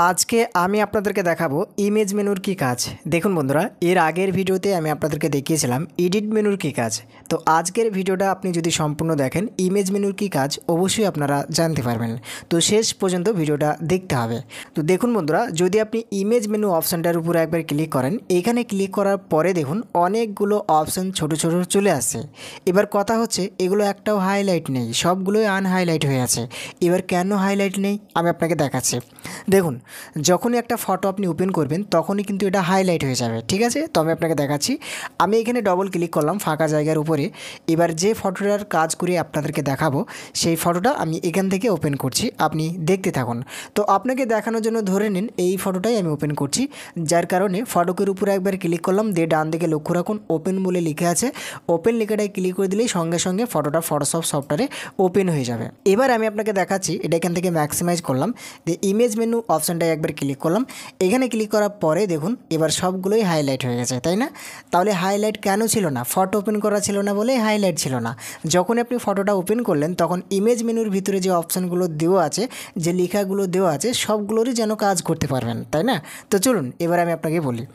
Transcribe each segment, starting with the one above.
আজকে আমি আপনাদেরকে দেখাবো ইমেজ মেনুর কি কাজ। দেখুন বন্ধুরা, এর আগের ভিডিওতে আমি আপনাদেরকে দেখিয়েছিলাম এডিট মেনুর কি কাজ। তো আজকের ভিডিওটা আপনি যদি সম্পূর্ণ দেখেন ইমেজ মেনুর কি কাজ অবশ্যই আপনারা জানতে পারবেন। তো শেষ পর্যন্ত ভিডিওটা দেখতে হবে। তো দেখুন বন্ধুরা, যদি আপনি ইমেজ মেনু অপশানটার উপরে একবার ক্লিক করেন, এখানে ক্লিক করার পরে দেখুন অনেকগুলো অপশান ছোট ছোট চলে আসছে। এবার কথা হচ্ছে এগুলো একটাও হাইলাইট নেই, সবগুলোই আনহাইলাইট হয়ে আছে। এবার কেন হাইলাইট নেই আমি আপনাকে দেখাচ্ছি। দেখুন, যখনই একটা ফটো আপনি ওপেন করবেন তখনই কিন্তু এটা হাইলাইট হয়ে যাবে, ঠিক আছে? তো আমি আপনাকে দেখাচ্ছি। আমি এখানে ডবল ক্লিক করলাম ফাঁকা জায়গার উপরে। এবার যে ফটোটার কাজ করে আপনাদেরকে দেখাবো সেই ফটোটা আমি এখান থেকে ওপেন করছি, আপনি দেখতে থাকুন। তো আপনাকে দেখানোর জন্য ধরে নিন এই ফটোটাই আমি ওপেন করছি, যার কারণে ফটোকের উপরে একবার ক্লিক করলাম, দিয়ে ডান দিকে লক্ষ্য রাখুন ওপেন বলে লিখে আছে। ওপেন লেখাটায় ক্লিক করে দিলেই সঙ্গে সঙ্গে ফটোটা ফটোশপ সফটওয়্যারে ওপেন হয়ে যাবে। এবার আমি আপনাকে দেখাচ্ছি, এটা এখান থেকে ম্যাক্সিমাইজ করলাম, দিয়ে ইমেজ মেনু অপশানটায় একবার ক্লিক করলাম। এখানে ক্লিক করার পরে দেখুন এবার সবগুলোই হাইলাইট হয়ে গেছে, তাই না? তাহলে হাইলাইট কেন ছিল না? ফটো ওপেন করা ছিল না বলেই হাইলাইট ছিল না। যখন আপনি ফটোটা ওপেন করলেন তখন ইমেজ মেনুর ভিতরে যে অপশানগুলো দেওয়া আছে, যে লেখাগুলো দেওয়া আছে, সবগুলোরই যেন কাজ করতে পারবেন, তাই না? তো চলুন এবার আমি আপনাকে বলি।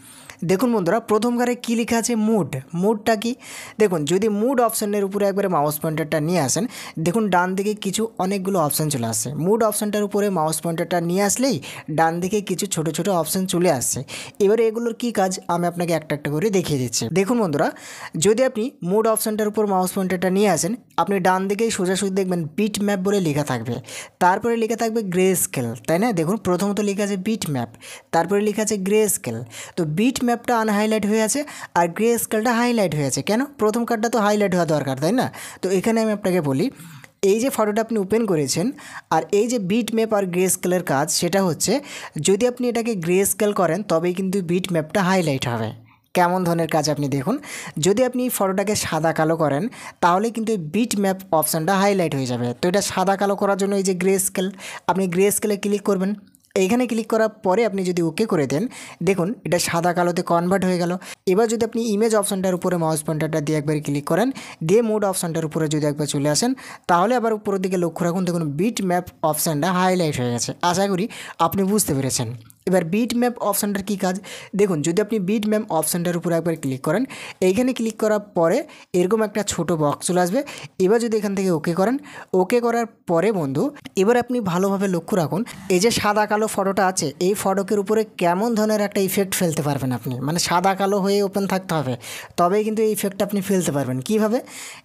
দেখুন বন্ধুরা, প্রথম ঘরে কী লেখা আছে? মুড। মুডটা কি? দেখুন, যদি মুড অপশানের উপরে একবারে মাউস পয়েন্টারটা নিয়ে আসেন, দেখুন ডান দিকে কিছু অনেকগুলো অপশান চলে আসছে। মুড অপশানটার উপরে মাউস পয়েন্টারটা নিয়ে আসলেই ডান দিকে কিছু ছোট ছোট অপশান চলে আসছে। এবারে এগুলোর কি কাজ আমি আপনাকে একটা একটা করে দেখিয়ে দিচ্ছি। দেখুন বন্ধুরা, যদি আপনি মুড অপশানটার উপর মাউস পয়েন্টারটা নিয়ে আসেন, আপনি ডান দিকেই সোজাসুজি দেখবেন বিট ম্যাপ বলে লেখা থাকবে, তারপরে লেখা থাকবে গ্রে স্কেল, তাই না? দেখুন প্রথমত লেখা আছে বিট ম্যাপ, তারপরে লেখা আছে গ্রে স্কেল। তো বিট ম্যাপটা আনহাইলাইট হয়ে আছে আর গ্রে স্কেলটা হাইলাইট হয়ে আছে। কেন? প্রথম কার্ডটা তো হাইলাইট হওয়া দরকার, তাই না? তো এখানে আমি আপনাকে বলি, এই যে ফটোটা আপনি ওপেন করেছেন আর এই যে বিট ম্যাপ আর গ্রে স্কেলের কাজ, সেটা হচ্ছে যদি আপনি এটাকে গ্রে স্কেল করেন তবেই কিন্তু বিট ম্যাপটা হাইলাইট হবে। কেমন ধরনের কাজ আপনি দেখুন, যদি আপনি ফটোটাকে সাদা কালো করেন তাহলে কিন্তু বিট ম্যাপ অপশানটা হাইলাইট হয়ে যাবে। তো এটা সাদা কালো করার জন্য এই যে গ্রে স্কেল, আপনি গ্রে স্কেলে ক্লিক করবেন। এইখানে ক্লিক করার পরে আপনি যদি ওকে করে দেন, দেখুন এটা সাদা কালোতে কনভার্ট হয়ে গেল। এবার যদি আপনি ইমেজ অপশানটার উপরে মাউস পয়েন্টারটা দিয়ে একবার ক্লিক করেন, দিয়ে মোড অপশানটার উপরে যদি একবার চলে আসেন, তাহলে আবার উপরের দিকে লক্ষ্য রাখুন, দেখুন বিট ম্যাপ অপশানটা হাইলাইট হয়ে গেছে। আশা করি আপনি বুঝতে পেরেছেন। এবার বিট ম্যাপ অপশানটার কী কাজ দেখুন, যদি আপনি বিট ম্যাপ অপশানটার উপরে একবার ক্লিক করেন, এইখানে ক্লিক করার পরে এরকম একটা ছোট বক্স চলে আসবে। এবার যদি এখান থেকে ওকে করেন, ওকে করার পরে বন্ধু এবার আপনি ভালোভাবে লক্ষ্য রাখুন, এই যে সাদা কালো ফটোটা আছে এই ফটোকের উপরে কেমন ধরনের একটা ইফেক্ট ফেলতে পারবেন আপনি। মানে সাদা কালো হয়ে ওপেন থাকতে হবে, তবেই কিন্তু এই ইফেক্টটা আপনি ফেলতে পারবেন। কীভাবে?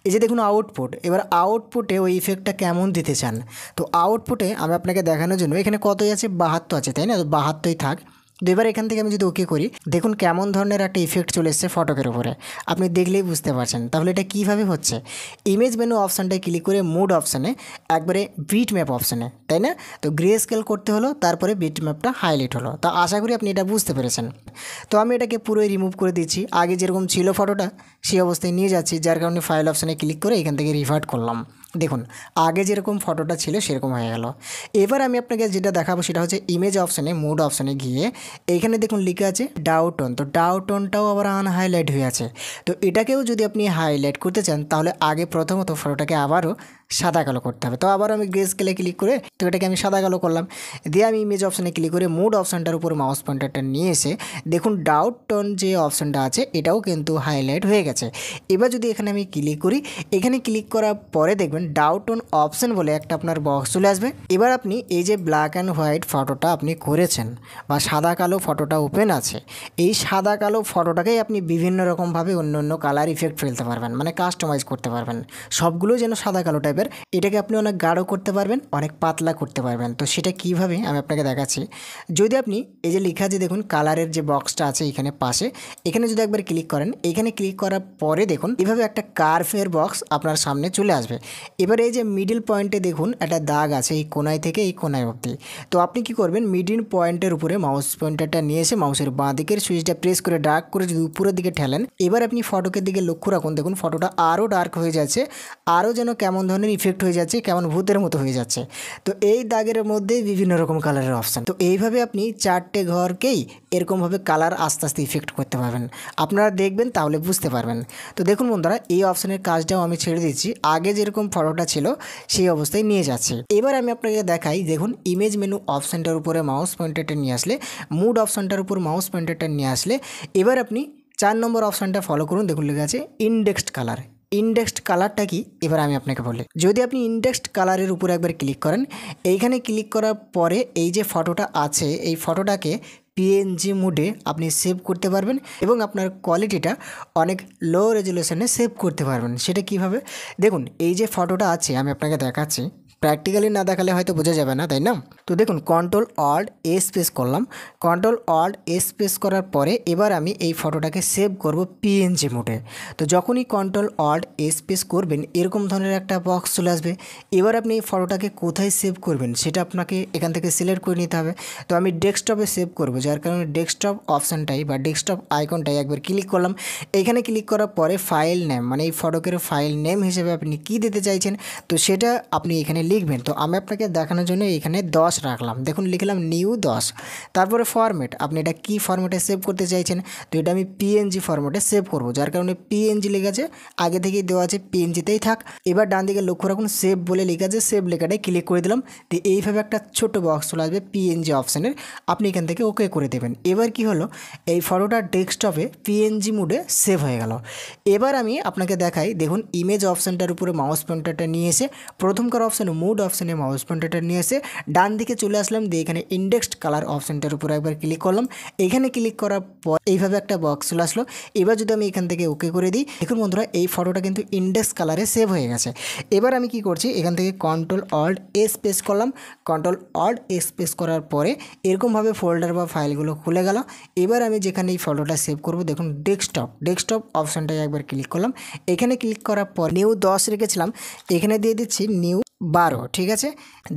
এই যে দেখুন আউটপুট, এবার আউটপুটে ওই ইফেক্টটা কেমন দিতে চান। তো আউটপুটে আমি আপনাকে দেখানোর জন্য এখানে কতই আছে? 72 আছে, তাই না? তো 72 থাক। তো এবার এখান থেকে আমি যদি ওকে করি, দেখুন কেমন ধরনের একটা ইফেক্ট চলে এসছে ফটোকের উপরে, আপনি দেখলেই বুঝতে পারছেন। তাহলে এটা কীভাবে হচ্ছে? ইমেজ মেনু অপশানটায় ক্লিক করে মুড অপশানে একবারে বিট ম্যাপ অপশানে, তাই না? তো গ্রে স্কেল করতে হলো, তারপরে বিট ম্যাপটা হাইলাইট হলো। তো আশা করি আপনি এটা বুঝতে পেরেছেন। তো আমি এটাকে পুরোই রিমুভ করে দিচ্ছি, আগে যেরকম ছিল ফটোটা সেই অবস্থায় নিয়ে যাচ্ছি, যার কারণে ফাইল অপশানে ক্লিক করে এখান থেকে রিভার্ট করলাম। দেখুন আগে যেরকম ফটোটা ছিল সেরকম হয়ে গেল। এবার আমি আপনাকে যেটা দেখাবো সেটা হচ্ছে ইমেজ অপশানে মুড অপশানে গিয়ে এইখানে দেখুন লিখে আছে ডাউটোন। তো ডাউটোনটাও আবার আনহাইলাইট হয়ে আছে। তো এটাকেও যদি আপনি হাইলাইট করতে চান তাহলে আগে প্রথমত ফটোটাকে আবারও সাদা কালো করতে হবে। তো আবারও আমি গ্রে স্কেলে ক্লিক করে তো এটাকে আমি সাদা কালো করলাম, দিয়ে আমি ইমেজ অপশানে ক্লিক করে মুড অপশানটার উপর মাউস পয়েন্টারটা নিয়ে এসে দেখুন ডাউটোন যে অপশানটা আছে এটাও কিন্তু হাইলাইট হয়ে গেছে। এবার যদি এখানে আমি ক্লিক করি, এখানে ক্লিক করার পরে দেখবেন ডাউটোন অপশান বলে একটা আপনার বক্স চলে আসবে। এবার আপনি এই যে ব্ল্যাক অ্যান্ড হোয়াইট ফটোটা আপনি করেছেন বা সাদা কালো ফটোটা ওপেন আছে, এই সাদা কালো ফটোটাকেই আপনি বিভিন্ন রকমভাবে অন্য অন্য কালার ইফেক্ট ফেলতে পারবেন, মানে কাস্টমাইজ করতে পারবেন। সবগুলো যেন সাদা কালো টাইপের, এটাকে আপনি অনেক গাঢ় করতে পারবেন, অনেক পাতলা করতে পারবেন। তো সেটা কীভাবে আমি আপনাকে দেখাচ্ছি। যদি আপনি এই যে লেখা আছে দেখুন কালারের যে বক্সটা আছে এখানে পাশে, এখানে যদি একবার ক্লিক করেন, এখানে ক্লিক করার পরে দেখুন এভাবে একটা কার্ভের বক্স আপনার সামনে চলে আসবে। এবার এই যে মিডিল পয়েন্টে দেখুন একটা দাগ আছে এই কোনায় থেকে এই কোনায় অবধি। তো আপনি কি করবেন, মিডিল পয়েন্টের উপরে মাউস পয়েন্টারটা নিয়ে এসে মাউসের বাঁ দিকের সুইচটা প্রেস করে ডার্ক করে যদি উপরের দিকে ঠেলেন, এবার আপনি ফটোকের দিকে লক্ষ্য রাখুন, দেখুন ফটোটা আরও ডার্ক হয়ে যাচ্ছে, আরও যেন কেমন ধরনের ইফেক্ট হয়ে যাচ্ছে, কেমন ভূতের মতো হয়ে যাচ্ছে। তো এই দাগের মধ্যে বিভিন্ন রকম কালারের অপশান। তো এইভাবে আপনি চারটে ঘরকেই এরকমভাবে কালার আস্তে আস্তে ইফেক্ট করতে পারবেন। আপনারা দেখবেন তাহলে বুঝতে পারবেন। তো দেখুন বন্ধুরা, এই অপশানের কাজটাও আমি ছেড়ে দিচ্ছি, আগে যেরকম ফটোটা ছিল সেই অবস্থায় নিয়ে যাচ্ছে। এবার আমি আপনাকে দেখাই, দেখুন ইমেজ মেনু অপশানটার উপরে মাউস পয়েন্টারটা নিয়ে আসলে, মুড অপশানটার উপর মাউস পয়েন্টারটা নিয়ে আসলে, এবার আপনি 4 নম্বর অপশানটা ফলো করুন। দেখুন লেখা আছে ইন্ডেক্সড কালার। ইন্ডেক্সড কালারটা কি এবার আমি আপনাকে বলি। যদি আপনি ইন্ডেক্সড কালারের উপরে একবার ক্লিক করেন, এইখানে ক্লিক করার পরে এই যে ফটোটা আছে এই ফটোটাকে পিএনজি মোডে আপনি সেভ করতে পারবেন এবং আপনার কোয়ালিটিটা অনেক লো রেজুলেশনে সেভ করতে পারবেন। সেটা কিভাবে দেখুন, এই যে ফটোটা আছে আমি আপনাকে দেখাচ্ছি, প্র্যাকটিক্যালি না দেখালে হয়তো বোঝা যাবে না, তাই না? তো দেখুন কন্ট্রোল অল্ট এ স্পেস করলাম, কন্ট্রোল অল্ট এ স্পেস করার পরে এবার আমি এই ফটোটাকে সেভ করব পিএনজি মোডে। তো যখনই কন্ট্রোল অল্ট এ স্পেস করবেন এরকম ধরনের একটা বক্স চলে আসবে। এবার আপনি এই ফটোটাকে কোথায় সেভ করবেন সেটা আপনাকে এখান থেকে সিলেক্ট করে নিতে হবে। তো আমি ডেস্কটপে সেভ করব, যার কারণে ডেস্কটপ অপশানটাই বা ডেস্কটপ আইকনটাই একবার ক্লিক করলাম। এইখানে ক্লিক করার পরে ফাইল নেম, মানে এই ফটোকের ফাইল নেম হিসেবে আপনি কী দিতে চাইছেন তো সেটা আপনি এখানে লিখবেন। তো আমি আপনাকে দেখানোর জন্য এখানে 10 রাখলাম, দেখুন লিখলাম নিউ 10। তারপরে ফরম্যাট, আপনি এটা কি ফরম্যাটে সেভ করতে চাইছেন, তো এটা আমি পিএনজি ফরম্যাটে সেভ করব, যার কারণে পিএনজি লেখা আছে, আগে থেকেই দেওয়া আছে পিএনজিতেই থাক। এবার ডান দিকে লক্ষ্য রাখুন সেভ বলে লেখা আছে, সেভ লেখাটাই ক্লিক করে দিলাম। তো এইভাবে একটা ছোট বক্স চলে আসবে পিএনজি অপশানের, আপনি এখান থেকে ওকে করে দেবেন। এবার কি হলো, এই ফটোটা ডেস্কটপে পিএনজি মোডে সেভ হয়ে গেল। এবার আমি আপনাকে দেখাই, দেখুন ইমেজ অপশানটার উপরে মাউস পয়েন্টারটা নিয়ে এসে প্রথমকার অপশানে মুড অপশানে মাউস পয়েন্টারটা নিয়ে এসে ডান দিকে চলে আসলাম, দিয়ে এখানে ইন্ডেক্সড কালার অপশানটার উপরে একবার ক্লিক করলাম। এখানে ক্লিক করার পর এইভাবে একটা বক্স চলে আসলো। এবার যদি আমি এখান থেকে ওকে করে দিই, দেখুন বন্ধুরা এই ফটোটা কিন্তু ইন্ডেক্স কালারে সেভ হয়ে গেছে। এবার আমি কি করছি, এখান থেকে কন্ট্রোল অল্ট এ স্পেস করলাম, কন্ট্রোল অল্ট এ স্পেস করার পরে এরকমভাবে ফোল্ডার বা ফাইলগুলো খুলে গেল। এবার আমি যেখানে এই ফটোটা সেভ করব, দেখুন ডেস্কটপ অপশানটায় একবার ক্লিক করলাম। এখানে ক্লিক করার পর নিউ 10 রেখেছিলাম, এখানে দিয়ে দিচ্ছি নিউ 12, ঠিক আছে।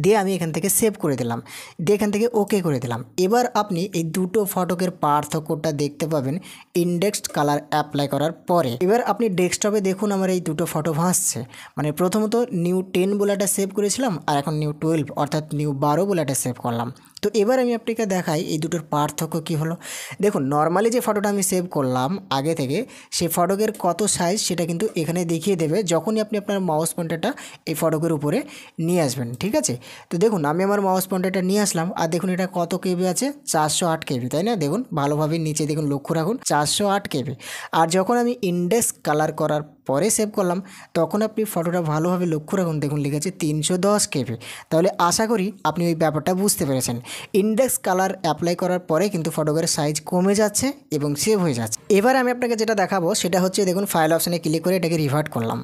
দিয়ে আমি এখান থেকে সেভ করে দিলাম, দিয়ে এখান থেকে ওকে করে দিলাম। এবার আপনি এই দুটো ফটোকের পার্থক্যটা দেখতে পাবেন ইন্ডেক্সড কালার অ্যাপ্লাই করার পরে। এবার আপনি ডেস্কটপে দেখুন আমার এই দুটো ফটো ভাসছে, মানে প্রথমত নিউ 10 বলে একটা সেভ করেছিলাম আর এখন নিউ 12 অর্থাৎ নিউ 12 বলে একটা সেভ করলাম। তো এবার আমি আপনাকে দেখাই এই দুটোর পার্থক্য কী হলো। দেখুন নর্মালি যে ফটোটা আমি সেভ করলাম আগে থেকে, সেই ফটোকের কত সাইজ সেটা কিন্তু এখানে দেখিয়ে দেবে যখনই আপনি আপনার মাউস পয়েন্টারটা এই ফটোকের উপরে নিয়ে আসবেন, ঠিক আছে। তো দেখুন আমি আমার মাউস পয়েন্টারটা নিয়ে আসলাম আর দেখুন এটা কত কেবি আছে, 408 কেবি, তাই না? দেখুন ভালোভাবে নিচে দেখুন লক্ষ্য রাখুন 408 কেবি। আর যখন আমি ইন্ডেক্স কালার করার পরে সেভ করলাম তখন আপনি ফটোটা ভালোভাবে লক্ষ্য রাখুন, দেখুন লিখেছে 310 কেবি। তাহলে আশা করি আপনি ওই ব্যাপারটা বুঝতে পেরেছেন। ইন্ডেক্স কালার অ্যাপ্লাই করার পরে কিন্তু ফটোগ্রাফের সাইজ কমে যাচ্ছে এবং সেভ হয়ে যাচ্ছে। এবার আমি আপনাকে যেটা দেখাবো সেটা হচ্ছে, দেখুন ফাইল অপশানে ক্লিক করে এটাকে রিভার্ট করলাম।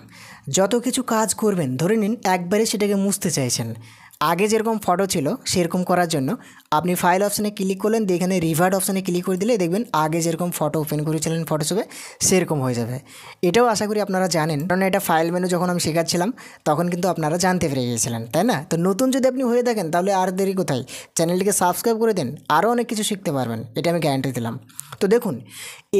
যত কিছু কাজ করবেন ধরে নিন একবারে সেটাকে মুছতে চাইছেন, আগে যেরকম ফটো ছিল সেরকম করার জন্য আপনি ফাইল অপশানে ক্লিক করলেন, দিয়ে এখানে রিভার্ট অপশানে ক্লিক করে দিলে দেখবেন আগে যেরকম ফটো ওপেন করেছিলেন ফটোশপে সেরকম হয়ে যাবে। এটাও আশা করি আপনারা জানেন, কারণ এটা ফাইল মেনু যখন আমি শেখাচ্ছিলাম তখন কিন্তু আপনারা জানতে পেরে গিয়েছিলেন, তাই না? তো নতুন যদি আপনি হয়ে থাকেন তাহলে আর দেরি কোথায়, চ্যানেলটিকে সাবস্ক্রাইব করে দেন, আরও অনেক কিছু শিখতে পারবেন, এটা আমি গ্যারান্টি দিলাম। তো দেখুন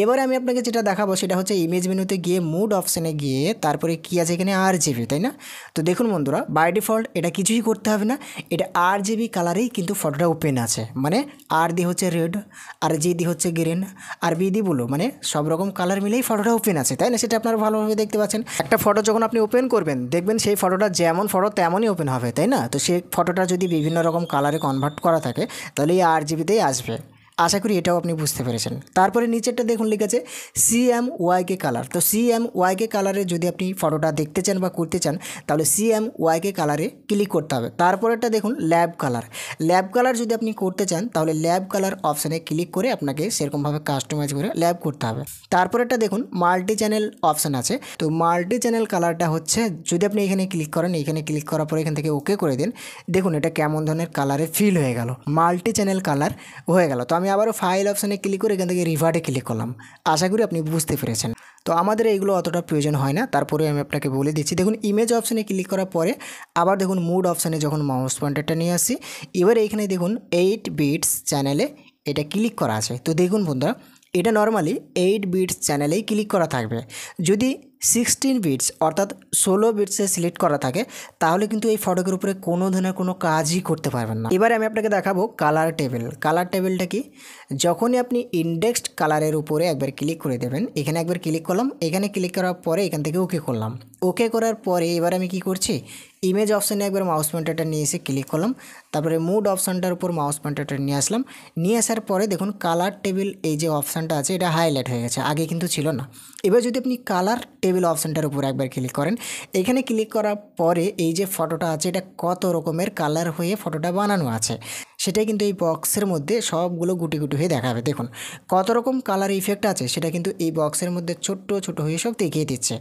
এবারে আমি আপনাকে যেটা দেখাবো সেটা হচ্ছে ইমেজ মেনুতে গিয়ে মুড অপশানে গিয়ে তারপরে কী আছে এখানে RGB, তাই না? তো দেখুন বন্ধুরা বাই ডিফল্ট এটা কিছুই করতে হবে না, এটা RGB কালারেই কিন্তু ফটোটা ওপেন আছে, মানে আর দি হচ্ছে রেড, আর জি দি হচ্ছে গ্রিন, আর বি দি ব্লু, মানে সব রকম কালার মিলেই ফটোটা ওপেন আছে, তাই না? সেটা আপনারা ভালোভাবে দেখতে পাচ্ছেন। একটা ফটো যখন আপনি ওপেন করবেন দেখবেন সেই ফটোটা যেমন ফটো তেমনই ওপেন হবে, তাই না? তো সেই ফটোটা যদি বিভিন্ন রকম কালারে কনভার্ট করা থাকে তাহলে এই RGBতেই আসবে। আশা করি এটাও আপনি বুঝতে পেরেছেন। তারপরে নিচেরটা দেখুন লিখে আছে CMYK কালার। তো CMYK কালারে যদি আপনি ফটোটা দেখতে চান বা করতে চান তাহলে CMYK কালারে ক্লিক করতে হবে। তারপরেরটা দেখুন ল্যাব কালার। ল্যাব কালার যদি আপনি করতে চান তাহলে ল্যাব কালার অপশানে ক্লিক করে আপনাকে সেরকমভাবে কাস্টমাইজ করে ল্যাব করতে হবে। তারপরেরটা দেখুন মাল্টি চ্যানেল অপশান আছে। তো মাল্টি চ্যানেল কালারটা হচ্ছে যদি আপনি এখানে ক্লিক করেন, এখানে ক্লিক করার পরে এখান থেকে ওকে করে দেন, দেখুন এটা কেমন ধরনের কালারে ফিল হয়ে গেল, মাল্টি চ্যানেল কালার হয়ে গেল। তো আমি আবারও ফাইল অপশানে ক্লিক করে এখান থেকে রিভার্টে ক্লিক করলাম। আশা করি আপনি বুঝতে পেরেছেন। তো আমাদের এইগুলো অতটা প্রয়োজন হয় না, তারপরে আমি আপনাকে বলে দিচ্ছি। দেখুন ইমেজ অপশানে ক্লিক করার পরে আবার দেখুন মুড অপশানে যখন মাউস পয়েন্টারটা নিয়ে আসি, এবার এইখানে দেখুন 8 বিটস চ্যানেলে এটা ক্লিক করা আছে। তো দেখুন বন্ধুরা এটা নর্মালি 8 বিটস চ্যানেলেই ক্লিক করা থাকবে। যদি 16 বিটস অর্থাৎ 16 বিটসে সিলেক্ট করা থাকে তাহলে কিন্তু এই ফটোকের উপরে কোনো ধরনের কোনো কাজই করতে পারবেন না। এবার আমি আপনাকে দেখাবো কালার টেবিল। কালার টেবিলটা কি, যখনই আপনি ইন্ডেক্সড কালারের উপরে একবার ক্লিক করে দেবেন, এখানে একবার ক্লিক করলাম, এখানে ক্লিক করার পরে এখান থেকে ওকে করলাম। ওকে করার পরে এবার আমি কি করছি, ইমেজ অপশানে একবার মাউস পয়েন্টারটা নিয়ে এসে ক্লিক করলাম, তারপরে মুড অপশানটার উপর মাউস পয়েন্টারটা নিয়ে আসলাম। নিয়ে আসার পরে দেখুন কালার টেবিল এই যে অপশানটা আছে এটা হাইলাইট হয়ে গেছে, আগে কিন্তু ছিল না। এবার যদি আপনি কালার টেবিল অপশানটার উপর একবার ক্লিক করেন, এখানে ক্লিক করার পরে এই যে ফটোটা আছে এটা কত রকমের কালার হয়ে ফটোটা বানানো আছে সেটাই কিন্তু এই বক্সের মধ্যে সবগুলো গুটি গুটি হয়ে দেখাবে। দেখুন কত রকম কালার ইফেক্ট আছে সেটা কিন্তু এই বক্সের মধ্যে ছোট্ট ছোট হয়ে সব দেখিয়ে দিচ্ছে।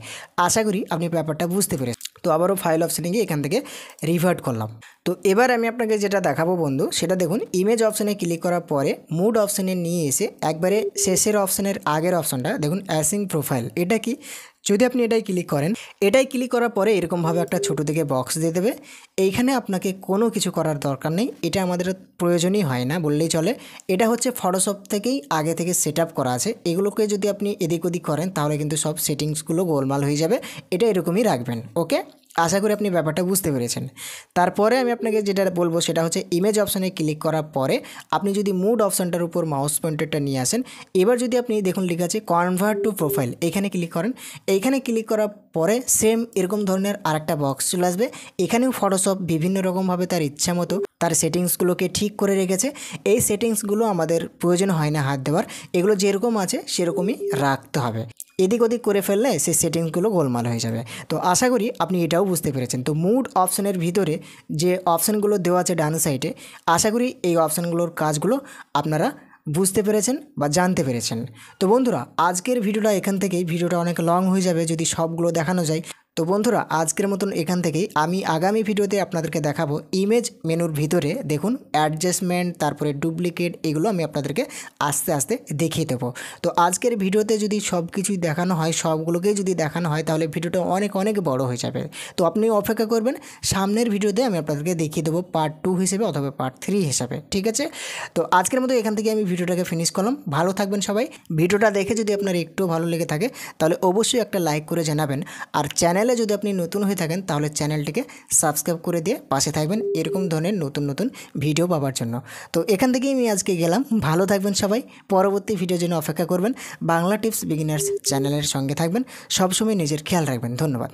আশা করি আপনি ব্যাপারটা বুঝতে পেরেছেন। তো আবারও ফাইল অপশানে গিয়ে এখান থেকে রিভার্ট করলাম। তো এবার আমি আপনাকে যেটা দেখাবো বন্ধু, সেটা দেখুন ইমেজ অপশানে ক্লিক করার পরে মুড অপশানে নিয়ে এসে একবারে শেষের অপশানের আগের অপশানটা দেখুন অ্যাসিং প্রোফাইল। এটা কি, যদি আপনি এটাই ক্লিক করেন, এটাই ক্লিক করার পরে এরকমভাবে একটা ছোটো দিকে বক্স দিয়ে দেবে। এইখানে আপনাকে কোনো কিছু করার দরকার নেই, এটা আমাদের প্রয়োজনই হয় না বললেই চলে। এটা হচ্ছে ফটোশপ থেকেই আগে থেকে সেট আপ করা আছে। এগুলোকে যদি আপনি এদিক ওদিক করেন তাহলে কিন্তু সব সেটিংসগুলো গোলমাল হয়ে যাবে। এটা এরকমই রাখবেন, ওকে। আশা করি আপনি ব্যাপারটা বুঝতে পেরেছেন। তারপরে আমি আপনাকে যেটা বলবো সেটা হচ্ছে ইমেজ অপশানে ক্লিক করার পরে আপনি যদি মুড অপশানটার উপর মাউস পয়েন্টারটা নিয়ে আসেন, এবার যদি আপনি দেখুন লেখা আছে কনভার্ট টু প্রোফাইল, এখানে ক্লিক করেন। এইখানে ক্লিক করার পরে সেম এরকম ধরনের আরেকটা বক্স চলে আসবে। এখানেও ফটোশপ বিভিন্ন রকমভাবে তার ইচ্ছা মতো তার সেটিংসগুলোকে ঠিক করে রেখেছে। এই সেটিংসগুলো আমাদের প্রয়োজন হয় না হাত দেওয়ার, এগুলো যেরকম আছে সেরকমই রাখতে হবে। এদিক ওদিক করে ফেললে সেই সেটিংসগুলো গোলমাল হয়ে যাবে। তো আশা করি আপনি এটাও বুঝতে পেরেছেন। তো মুড অপশানের ভিতরে যে অপশানগুলো দেওয়া আছে ডান সাইডে, আশা করি এই অপশানগুলোর কাজগুলো আপনারা বুঝতে পেরেছেন বা জানতে পেরেছেন। তো বন্ধুরা আজকের ভিডিওটা এখান থেকেই, ভিডিওটা অনেক লং হয়ে যাবে যদি সবগুলো দেখানো যায়। তো বন্ধুরা আজকের মতন এখান থেকেই, আমি আগামী ভিডিওতে আপনাদেরকে দেখাবো ইমেজ মেনুর ভিতরে দেখুন অ্যাডজাস্টমেন্ট, তারপরে ডুপ্লিকেট, এগুলো আমি আপনাদেরকে আস্তে আস্তে দেখিয়ে দেবো। তো আজকের ভিডিওতে যদি সব কিছুই দেখানো হয়, সবগুলোকেই যদি দেখানো হয় তাহলে ভিডিওটা অনেক অনেক বড় হয়ে যাবে। তো আপনি অপেক্ষা করবেন, সামনের ভিডিওতে আমি আপনাদেরকে দেখিয়ে দেবো পার্ট 2 হিসেবে অথবা পার্ট 3 হিসাবে, ঠিক আছে। তো আজকের মতো এখান থেকে আমি ভিডিওটাকে ফিনিশ করলাম। ভালো থাকবেন সবাই। ভিডিওটা দেখে যদি আপনার একটু ভালো লেগে থাকে তাহলে অবশ্যই একটা লাইক করে জানাবেন। আর চ্যানেলে যদি আপনি নতুন হয়ে থাকেন তাহলে চ্যানেলটিকে সাবস্ক্রাইব করে দিয়ে পাশে থাকবেন এরকম ধরনের নতুন নতুন ভিডিও পাওয়ার জন্য। তো এখান থেকেই আমি আজকে গেলাম। ভালো থাকবেন সবাই। পরবর্তী ভিডিওর জন্য অপেক্ষা করবেন। বাংলা টিপস বিগিনার্স চ্যানেলের সঙ্গে থাকবেন। সবসময় নিজের খেয়াল রাখবেন। ধন্যবাদ।